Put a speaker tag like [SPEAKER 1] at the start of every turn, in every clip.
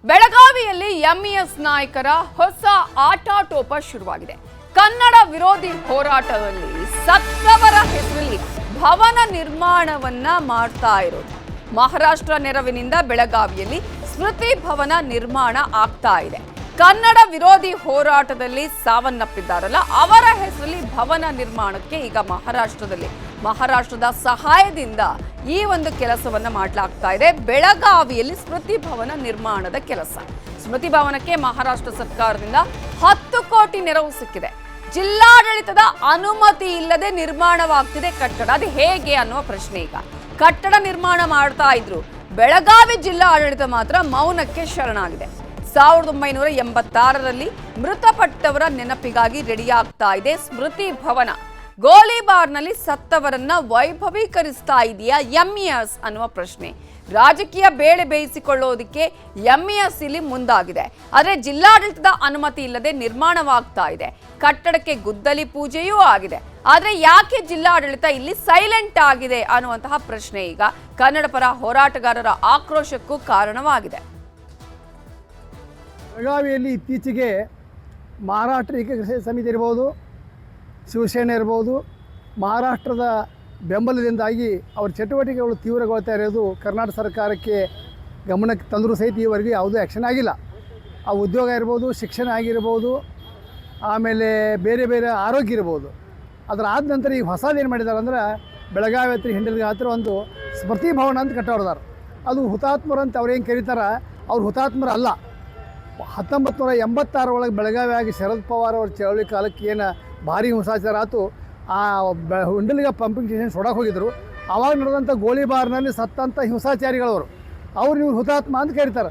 [SPEAKER 1] ಬೆಳಗಾವಿಯಲ್ಲಿ ಎಂಇಎಸ್ ನಾಯಕರ ಹೊಸ ಆಟಾಟೋಪ ಶುರುವಾಗಿದೆ. ಕನ್ನಡ ವಿರೋಧಿ ಹೋರಾಟದಲ್ಲಿ ಸತ್ತವರ ಹೆಸರಲ್ಲಿ ಭವನ ನಿರ್ಮಾಣವನ್ನ ಮಾಡ್ತಾ ಇರೋದು. ಮಹಾರಾಷ್ಟ್ರ ನೆರವಿನಿಂದ ಬೆಳಗಾವಿಯಲ್ಲಿ ಸ್ಮೃತಿ ಭವನ ನಿರ್ಮಾಣ ಆಗ್ತಾ ಇದೆ. ಕನ್ನಡ ವಿರೋಧಿ ಹೋರಾಟದಲ್ಲಿ ಸಾವನ್ನಪ್ಪಿದ್ದಾರಲ್ಲ ಅವರ ಹೆಸರಲ್ಲಿ ಭವನ ನಿರ್ಮಾಣಕ್ಕೆ ಈಗ ಮಹಾರಾಷ್ಟ್ರದ ಸಹಾಯದಿಂದ ಈ ಒಂದು ಕೆಲಸವನ್ನ ಮಾಡಲಾಗ್ತಾ ಇದೆ. ಬೆಳಗಾವಿಯಲ್ಲಿ ಸ್ಮೃತಿ ಭವನ ನಿರ್ಮಾಣದ ಕೆಲಸ. ಸ್ಮೃತಿ ಭವನಕ್ಕೆ ಮಹಾರಾಷ್ಟ್ರ ಸರ್ಕಾರದಿಂದ 10 ಕೋಟಿ ನೆರವು ಸಿಕ್ಕಿದೆ. ಜಿಲ್ಲಾಡಳಿತದ ಅನುಮತಿ ಇಲ್ಲದೆ ನಿರ್ಮಾಣವಾಗ್ತಿದೆ ಕಟ್ಟಡ. ಅದು ಹೇಗೆ ಅನ್ನುವ ಪ್ರಶ್ನೆ ಈಗ. ಕಟ್ಟಡ ನಿರ್ಮಾಣ ಮಾಡ್ತಾ ಇದ್ರು, ಬೆಳಗಾವಿ ಜಿಲ್ಲಾ ಆಡಳಿತ ಮಾತ್ರ ಮೌನಕ್ಕೆ ಶರಣಾಗಿದೆ. 1986ರಲ್ಲಿ ಮೃತಪಟ್ಟವರ ನೆನಪಿಗಾಗಿ ರೆಡಿಯಾಗ್ತಾ ಇದೆ ಸ್ಮೃತಿ ಭವನ. ಗೋಲಿಬಾರ್ನಲ್ಲಿ ಸತ್ತವರನ್ನ ವೈಭವೀಕರಿಸ್ತಾ ಇದೆಯಾ ಎಂಇಎಸ್ ಅನ್ನುವ ಪ್ರಶ್ನೆ. ರಾಜಕೀಯ ಬೇಳೆ ಬೇಯಿಸಿಕೊಳ್ಳೋದಕ್ಕೆ ಎಂಇಎಸ್ ಇಲ್ಲಿ ಮುಂದಾಗಿದೆ. ಆದರೆ ಜಿಲ್ಲಾಡಳಿತದ ಅನುಮತಿ ಇಲ್ಲದೆ ನಿರ್ಮಾಣವಾಗ್ತಾ ಇದೆ. ಕಟ್ಟಡಕ್ಕೆ ಗುದ್ದಲಿ ಪೂಜೆಯೂ ಆಗಿದೆ. ಆದರೆ ಯಾಕೆ ಜಿಲ್ಲಾಡಳಿತ ಇಲ್ಲಿ ಸೈಲೆಂಟ್ ಆಗಿದೆ ಅನ್ನುವಂತಹ ಪ್ರಶ್ನೆ ಈಗ ಕನ್ನಡ ಪರ ಹೋರಾಟಗಾರರ ಆಕ್ರೋಶಕ್ಕೂ ಕಾರಣವಾಗಿದೆ.
[SPEAKER 2] ಬೆಳಗಾವಿಯಲ್ಲಿ ಇತ್ತೀಚೆಗೆ ಮಹಾರಾಷ್ಟ್ರ ಏಕೀಕರಣ ಸಮಿತಿ ಇರ್ಬೋದು, ಶಿವಸೇನೆ ಇರ್ಬೋದು, ಮಹಾರಾಷ್ಟ್ರದ ಬೆಂಬಲದಿಂದಾಗಿ ಅವರ ಚಟುವಟಿಕೆಗಳು ತೀವ್ರಗೊಳ್ತಾ ಇರೋದು ಕರ್ನಾಟಕ ಸರ್ಕಾರಕ್ಕೆ ಗಮನಕ್ಕೆ ತಂದರೂ ಸಹಿತ ಈವರೆಗೆ ಯಾವುದೂ ಆ್ಯಕ್ಷನ್ ಆಗಿಲ್ಲ. ಆ ಉದ್ಯೋಗ ಇರ್ಬೋದು, ಶಿಕ್ಷಣ ಆಗಿರ್ಬೋದು, ಆಮೇಲೆ ಬೇರೆ ಬೇರೆ ಆರೋಗ್ಯ ಇರ್ಬೋದು. ಅದರ ಆದ ನಂತರ ಈಗ ಹೊಸದೇನು ಮಾಡಿದ್ದಾರೆ ಅಂದ್ರೆ ಬೆಳಗಾವಿ ಹತ್ರ ಹಿಂಡಲ್ಗೆ ಹತ್ರ ಒಂದು ಸ್ಮೃತಿ ಭವನ ಅಂತ ಕಟ್ಟೋರ್ದಾರೆ. ಅದು ಹುತಾತ್ಮರು ಅಂತ ಅವ್ರೇನು ಕರೀತಾರೆ, ಅವ್ರು ಹುತಾತ್ಮರು ಅಲ್ಲ. 1986 ಒಳಗೆ ಬೆಳಗಾವಿಯಾಗಿ ಶರದ್ ಪವಾರ್ ಅವ್ರ ಚಳವಳಿ ಕಾಲಕ್ಕೆ ಏನು ಭಾರಿ ಹಿಂಸಾಚಾರ ಆಯಿತು. ಆ ಹುಂಡಲಿಗೆ ಪಂಪಿಂಗ್ ಸ್ಟೇಷನ್ ಸೊಡಕ್ಕೆ ಹೋಗಿದ್ದರು. ಆವಾಗ ನಡೆದಂಥ ಗೋಲಿಬಾರ್ನಲ್ಲಿ ಸತ್ತಂಥ ಹಿಂಸಾಚಾರಿಗಳವರು ಇವ್ರು ಹುತಾತ್ಮ ಅಂತ ಕರೀತಾರೆ.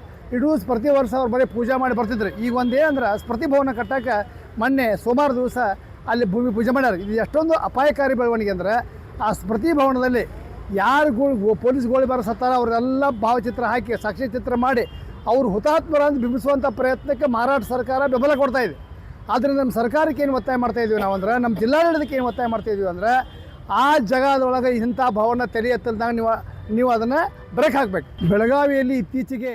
[SPEAKER 2] ಪ್ರತಿ ವರ್ಷ ಅವ್ರು ಬರೀ ಪೂಜೆ ಮಾಡಿ ಬರ್ತಿದ್ರು. ಈಗ ಒಂದೇನಂದ್ರೆ ಸ್ಮೃತಿ ಭವನ ಕಟ್ಟಕ್ಕೆ ಮೊನ್ನೆ ಸೋಮವಾರ ದಿವಸ ಅಲ್ಲಿ ಭೂಮಿ ಪೂಜೆ ಮಾಡ್ಯಾರ. ಇದು ಎಷ್ಟೊಂದು ಅಪಾಯಕಾರಿ ಬೆಳವಣಿಗೆ ಅಂದರೆ ಆ ಸ್ಮೃತಿ ಭವನದಲ್ಲಿ ಯಾರು ಪೊಲೀಸ್ ಗೋಲಿಬಾರ್ ಸತ್ತಾರ ಅವರೆಲ್ಲ ಭಾವಚಿತ್ರ ಹಾಕಿ ಸಾಕ್ಷ್ಯಚಿತ್ರ ಮಾಡಿ ಅವರು ಹುತಾತ್ಮರ ಅಂತ ಬಿಂಬಿಸುವಂಥ ಪ್ರಯತ್ನಕ್ಕೆ ಮಹಾರಾಷ್ಟ್ರ ಸರ್ಕಾರ ಬೆಂಬಲ ಕೊಡ್ತಾ ಇದೆ. ಆದ್ದರಿಂದ ನಮ್ಮ ಸರ್ಕಾರಕ್ಕೆ ಏನು ಒತ್ತಾಯ ಮಾಡ್ತಾ ಇದೀವಿ ನಾವು ಅಂದ್ರೆ, ನಮ್ಮ ಜಿಲ್ಲಾಡಳಿತಕ್ಕೆ ಏನು ಒತ್ತಾಯ ಮಾಡ್ತಾ ಇದೀವಿ ಅಂದರೆ, ಆ ಜಾಗದೊಳಗೆ ಇಂಥ ಭವನ ತಲೆ ಎತ್ತಲ್ದಾಗ ನೀವು ಅದನ್ನು ಬ್ರೇಕ್ ಹಾಕಬೇಕು. ಬೆಳಗಾವಿಯಲ್ಲಿ ಇತ್ತೀಚೆಗೆ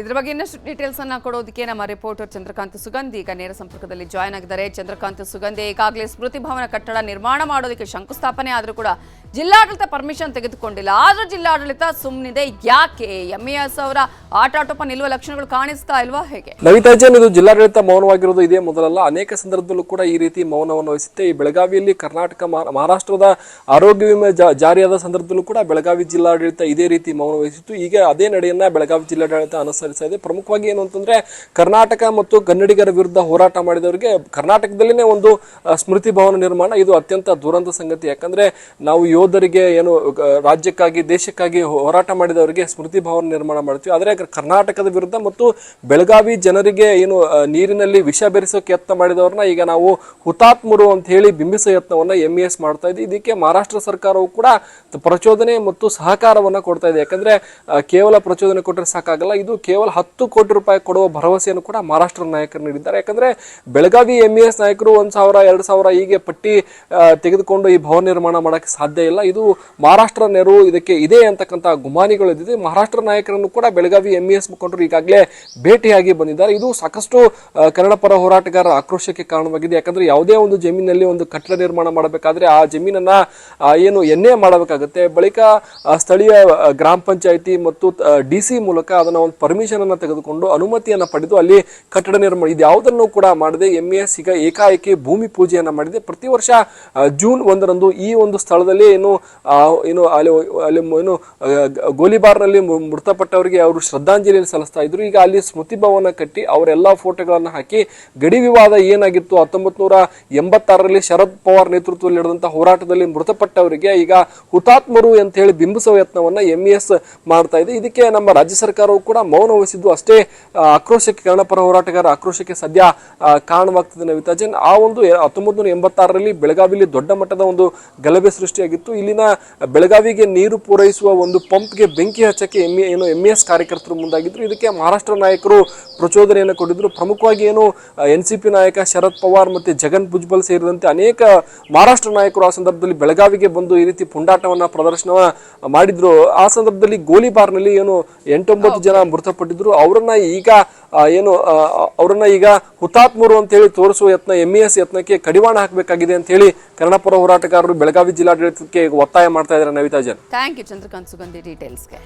[SPEAKER 1] ಇದ್ರ ಬಗ್ಗೆ ಇನ್ನಷ್ಟು ಡೀಟೇಲ್ಸ್ ಅನ್ನ ಕೊಡೋದಕ್ಕೆ ನಮ್ಮ ರಿಪೋರ್ಟರ್ ಚಂದ್ರಕಾಂತ್ ಸುಗಂಧಿ ಈಗ ನೇರ ಸಂಪರ್ಕದಲ್ಲಿ ಜಾಯ್ನ್ ಆಗಿದ್ದಾರೆ. ಚಂದ್ರಕಾಂತ್ ಸುಗಂಧಿ, ಈಗಾಗಲೇ ಸ್ಮೃತಿ ಭವನ ಕಟ್ಟಡ ನಿರ್ಮಾಣ ಮಾಡೋದಕ್ಕೆ ಶಂಕುಸ್ಥಾಪನೆ ಆದರೂ ಕೂಡ ಜಿಲ್ಲಾಡಳಿತ ಪರ್ಮಿಷನ್ ತೆಗೆದುಕೊಂಡಿಲ್ಲ. ಆದ್ರೂ ಜಿಲ್ಲಾಡಳಿತ ಸುಮ್ಮನಿದೆ. ಯಾಕೆ? ಎಂಇಎಸ್ ಅವರ ಆಟಾಟೋಪ ನಿಲ್ಲುವ ಲಕ್ಷಣಗಳು ಕಾಣಿಸ್ತಾ ಇಲ್ವಾ? ಹೇಗೆ
[SPEAKER 3] ನವಿತಾಜನ್, ಇದು ಜಿಲ್ಲಾಡಳಿತ ಮೌನವಾಗಿರೋದು ಇದೇ ಮೊದಲಲ್ಲ. ಅನೇಕ ಸಂದರ್ಭದಲ್ಲೂ ಕೂಡ ಈ ರೀತಿ ಮೌನವನ್ನು ವಹಿಸುತ್ತೆ. ಈ ಬೆಳಗಾವಿಯಲ್ಲಿ ಕರ್ನಾಟಕ ಮಹಾರಾಷ್ಟ್ರದ ಆರೋಗ್ಯ ವಿಮೆ ಜಾರಿಯಾದ ಸಂದರ್ಭದಲ್ಲೂ ಕೂಡ ಬೆಳಗಾವಿ ಜಿಲ್ಲಾಡಳಿತ ಇದೇ ರೀತಿ ಮೌನ ವಹಿಸಿತ್ತು. ಈಗ ಅದೇ ನಡೆಯನ್ನ ಬೆಳಗಾವಿ ಜಿಲ್ಲಾಡಳಿತ ಅನುಸರಿಸ್ತಾ ಇದೆ. ಪ್ರಮುಖವಾಗಿ ಏನು ಅಂತಂದ್ರೆ, ಕರ್ನಾಟಕ ಮತ್ತು ಕನ್ನಡಿಗರ ವಿರುದ್ಧ ಹೋರಾಟ ಮಾಡಿದವರಿಗೆ ಕರ್ನಾಟಕದಲ್ಲಿನೇ ಒಂದು ಸ್ಮೃತಿ ಭವನ ನಿರ್ಮಾಣ ಇದು ಅತ್ಯಂತ ದುರಂತ ಸಂಗತಿ. ಯಾಕಂದ್ರೆ ನಾವು ಯೋಧರಿಗೆ ಏನು ರಾಜ್ಯಕ್ಕಾಗಿ ದೇಶಕ್ಕಾಗಿ ಹೋರಾಟ ಮಾಡಿದವರಿಗೆ ಸ್ಮೃತಿ ಭವನ ನಿರ್ಮಾಣ ಮಾಡ್ತೀವಿ. ಆದರೆ ಕರ್ನಾಟಕದ ವಿರುದ್ಧ ಮತ್ತು ಬೆಳಗಾವಿ ಜನರಿಗೆ ಏನು ನೀರಿನಲ್ಲಿ ವಿಷ ಬೆರೆಸೋಕೆ ಯತ್ನ ಮಾಡಿದವ್ರನ್ನ ಈಗ ನಾವು ಹುತಾತ್ಮರು ಅಂತ ಹೇಳಿ ಬಿಂಬಿಸೋ ಯತ್ನವನ್ನ ಎಂಇಎಸ್ ಮಾಡ್ತಾ ಇದೆ. ಇದಕ್ಕೆ ಮಹಾರಾಷ್ಟ್ರ ಸರ್ಕಾರವು ಕೂಡ ಪ್ರಚೋದನೆ ಮತ್ತು ಸಹಕಾರವನ್ನ ಕೊಡ್ತಾ ಇದೆ. ಯಾಕಂದ್ರೆ ಕೇವಲ ಪ್ರಚೋದನೆ ಕೊಟ್ಟರೆ ಸಾಕಾಗಲ್ಲ, ಇದು ಕೇವಲ 10 ಕೋಟಿ ರೂಪಾಯಿ ಕೊಡುವ ಭರವಸೆಯನ್ನು ಕೂಡ ಮಹಾರಾಷ್ಟ್ರ ನಾಯಕರು ನೀಡಿದ್ದಾರೆ. ಯಾಕಂದ್ರೆ ಬೆಳಗಾವಿ ಎಂಇಎಸ್ ನಾಯಕರು 1,000 2,000 ಹೀಗೆ ಪಟ್ಟಿ ತೆಗೆದುಕೊಂಡು ಈ ಭವನ ನಿರ್ಮಾಣ ಮಾಡಕ್ಕೆ ಸಾಧ್ಯ ಇಲ್ಲ. ಇದು ಮಹಾರಾಷ್ಟ್ರ ನೆರವು ಇದಕ್ಕೆ ಇದೆ ಅಂತಕ್ಕಂಥ ಗುಮಾನಿಗಳು ಇದ್ದಿದೆ. ಮಹಾರಾಷ್ಟ್ರ ನಾಯಕರನ್ನು ಕೂಡ ಬೆಳಗಾವಿ ಎಂಇಎಸ್ ಮುಖಂಡರು ಈಗಾಗಲೇ ಭೇಟಿಯಾಗಿ ಬಂದಿದ್ದಾರೆ. ಇದು ಸಾಕಷ್ಟು ಕನ್ನಡ ಪರ ಹೋರಾಟಗಾರರ ಆಕ್ರೋಶಕ್ಕೆ ಕಾರಣವಾಗಿದೆ. ಯಾಕಂದ್ರೆ ಯಾವುದೇ ಒಂದು ಜಮೀನಲ್ಲಿ ಒಂದು ಕಟ್ಟಡ ನಿರ್ಮಾಣ ಮಾಡಬೇಕಾದ್ರೆ ಆ ಜಮೀನನ್ನ ಏನು ಎನ್ಎ ಮಾಡಬೇಕಾಗುತ್ತೆ. ಬಳಿಕ ಸ್ಥಳೀಯ ಗ್ರಾಮ ಪಂಚಾಯಿತಿ ಮತ್ತು ಡಿಸಿ ಮೂಲಕ ಅದನ್ನ ಒಂದು ಪರ್ಮಿಷನ್ ಅನ್ನ ತೆಗೆದುಕೊಂಡು ಅನುಮತಿಯನ್ನ ಪಡೆದು ಅಲ್ಲಿ ಕಟ್ಟಡ ನಿರ್ಮಾಣ ಇದು ಯಾವುದನ್ನು ಕೂಡ ಮಾಡದೆ ಎಂಇಎಸ್ ಈಗ ಏಕಾಏಕಿ ಭೂಮಿ ಪೂಜೆಯನ್ನ ಮಾಡಿದೆ. ಪ್ರತಿ ವರ್ಷ ಜೂನ್ 1ರಂದು ಈ ಒಂದು ಸ್ಥಳದಲ್ಲಿ ಏನು ಗೋಲಿಬಾರ್ನಲ್ಲಿ ಮೃತಪಟ್ಟವರಿಗೆ ಅವರು ಶ್ರದ್ಧಾಂಜಲಿ ಸಲ್ಲಿಸ್ತಾ ಇದ್ರು. ಈಗ ಅಲ್ಲಿ ಸ್ಮೃತಿ ಭವನ ಕಟ್ಟಿ ಅವರೆಲ್ಲಾ ಫೋಟೋಗಳನ್ನ ಹಾಕಿ ಗಡಿ ವಿವಾದ ಏನಾಗಿತ್ತು 1986ರಲ್ಲಿ ಶರದ್ ಪವಾರ್ ನೇತೃತ್ವದಲ್ಲಿ ನಡೆದಂತಹ ಹೋರಾಟದಲ್ಲಿ ಮೃತಪಟ್ಟವರಿಗೆ ಈಗ ಹುತಾತ್ಮರು ಅಂತ ಹೇಳಿ ಬಿಂಬಿಸುವ ಯತ್ನವನ್ನ ಎಂಇಎಸ್ ಮಾಡ್ತಾ ಇದೆ. ಇದಕ್ಕೆ ನಮ್ಮ ರಾಜ್ಯ ಸರ್ಕಾರವು ಕೂಡ ಮೌನ ವಹಿಸಿದ್ದು ಅಷ್ಟೇ ಆಕ್ರೋಶಕ್ಕೆ ಕನ್ನಡ ಪರ ಹೋರಾಟಗಾರ ಆಕ್ರೋಶಕ್ಕೆ ಸದ್ಯ ಕಾರಣವಾಗ್ತದೆ ನವಿತಾಜನ್. ಆ ಒಂದು 1986ರಲ್ಲಿ ಬೆಳಗಾವಿಯಲ್ಲಿ ದೊಡ್ಡ ಮಟ್ಟದ ಒಂದು ಗಲಭೆ ಸೃಷ್ಟಿಯಾಗಿತ್ತು. ಇಲ್ಲಿನ ಬೆಳಗಾವಿಗೆ ನೀರು ಪೂರೈಸುವ ಒಂದು ಪಂಪ್ಗೆ ಬೆಂಕಿ ಹಚ್ಚಕ್ಕೆ ಎಂಇಎಸ್ ಕಾರ್ಯಕರ್ತರು ಮುಂದಾಗಿದ್ರು. ಇದಕ್ಕೆ ಮಹಾರಾಷ್ಟ್ರ ನಾಯಕರು ಪ್ರಚೋದನೆಯನ್ನು ಕೊಟ್ಟಿದ್ರು. ಪ್ರಮುಖವಾಗಿ ಏನು ಎನ್ಸಿಪಿ ನಾಯಕ ಶರದ್ ಪವಾರ್ ಮತ್ತೆ ಜಗನ್ ಭುಜ್ಬಲ್ ಸೇರಿದಂತೆ ಅನೇಕ ಮಹಾರಾಷ್ಟ್ರ ನಾಯಕರು ಆ ಸಂದರ್ಭದಲ್ಲಿ ಬೆಳಗಾವಿಗೆ ಬಂದು ಈ ರೀತಿ ಪುಂಡಾಟವನ್ನ ಪ್ರದರ್ಶನ ಮಾಡಿದ್ರು. ಆ ಸಂದರ್ಭದಲ್ಲಿ ಗೋಲಿಬಾರ್ನಲ್ಲಿ ಏನು 8-9 ಜನ ಮೃತಪಟ್ಟ ಮೃತಪಟ್ಟಿದ್ರು ಅವರನ್ನ ಈಗ ಅವರನ್ನ ಈಗ ಹುತಾತ್ಮರು ಅಂತ ಹೇಳಿ ತೋರಿಸುವ ಯತ್ನ MES ಯತ್ನಕ್ಕೆ ಕಡಿವಾಣ ಹಾಕಬೇಕಾಗಿದೆ ಅಂತ ಹೇಳಿ ಕನ್ನಡ ಪರ ಹೋರಾಟಗಾರರು ಬೆಳಗಾವಿ ಜಿಲ್ಲಾಡಳಿತಕ್ಕೆ ಒತ್ತಾಯ ಮಾಡ್ತಾ ಇದ್ದಾರೆ. Navita Jain,
[SPEAKER 1] thank you Chandrakant Sugandhi ಡೀಟೇಲ್ಸ್ಗೆ.